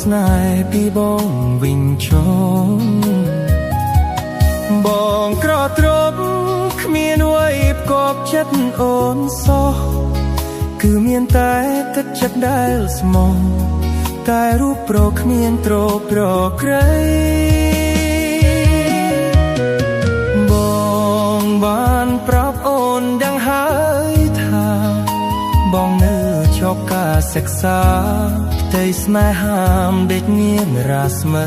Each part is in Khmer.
ស្នេហ៍ពីបងវិញចុងបងក្រត្រប់គ្មានអ្វីផ្គប់ចិត្តអូនសោះគឺមានតែទឹកចិត្តដែលស្មោះតែរូបប្រគ្មានទ្រប្រក្រៃបងបានប្រាប់អូនដឹងហើយថាបងនៅជប់ការសិក្សាផ្ទៃស្នេហាដេកមានរាស្មី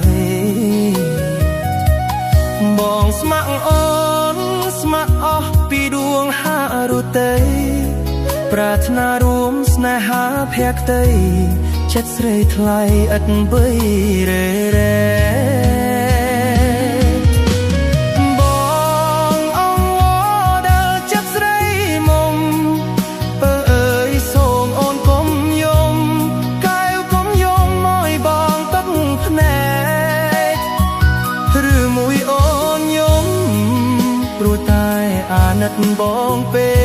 បងស្ម័គ្រអូនស្ម័គ្រអស់ពីដួងហារុតីប្រាថ្នារួមស្នេហាភក្តីចិត្តស្រីថ្លៃឥតបីរេរេបងអង្វរដល់ចិត្តស្រីមុំអើយសូមអូនកុំយំកែវកុំយំមកបងទឹកភ្នែកឬមួយអូនយំព្រោះតែអាណិតបងពេក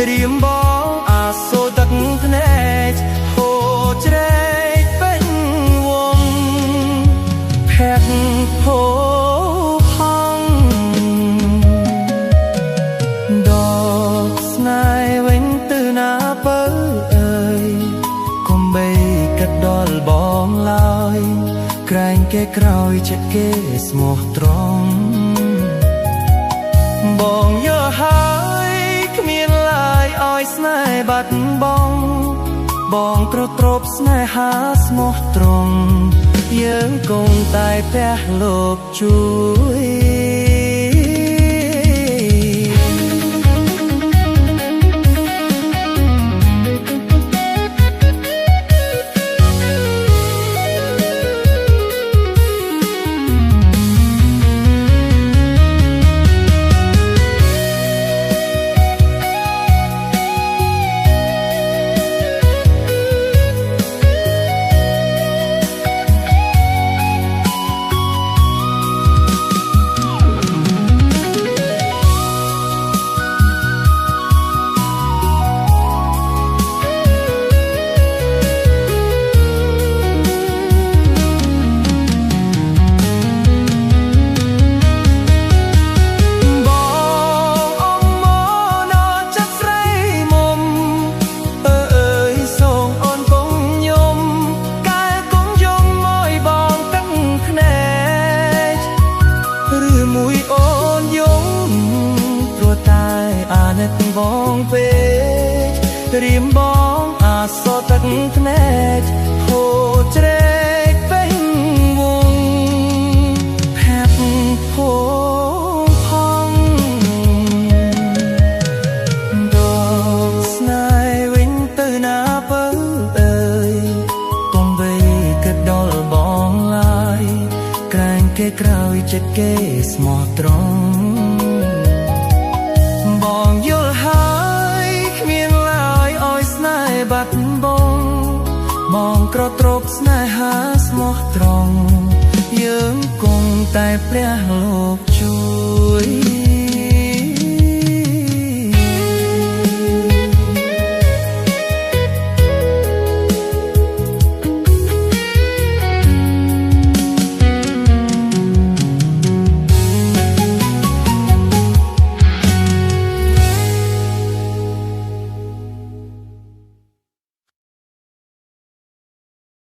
រៀមបងអាសូរទឹកភ្នែកហូរជ្រែកពេញវងភ័ក្រហូរហងដកស្នេហ៍វិញទៅណាបើអើយកុំបីគិតដល់បងឡើយក្រែងគេក្រោយចិត្តគេស្មោះត្រង់បងយកហើយគ្មានឡើយឲ្យស្នេហ៍បាត់បង់បងទ្រទ្រពស្នេហាស្មោះត្រង់យើងគង់តែផ្ទះលោកជួយបងពេករៀមបងអាសូរទឹកភ្នែកហូរជ្រែកពេញវងភ័ក្រហូរផង់ដកស្នេហ៍វិញទៅណាបើអើយកុំបីគិតដល់បងឡើយក្រែងគេក្រោយចិត្តគេស្មោះត្រង់បងយល់ហើយគ្មានឡើយឲ្យស្នេហ៍បាត់បង់បងក្រត្រប់ស្នេហាស្មោះត្រង់យើងគង់តែព្រះលោកជួយ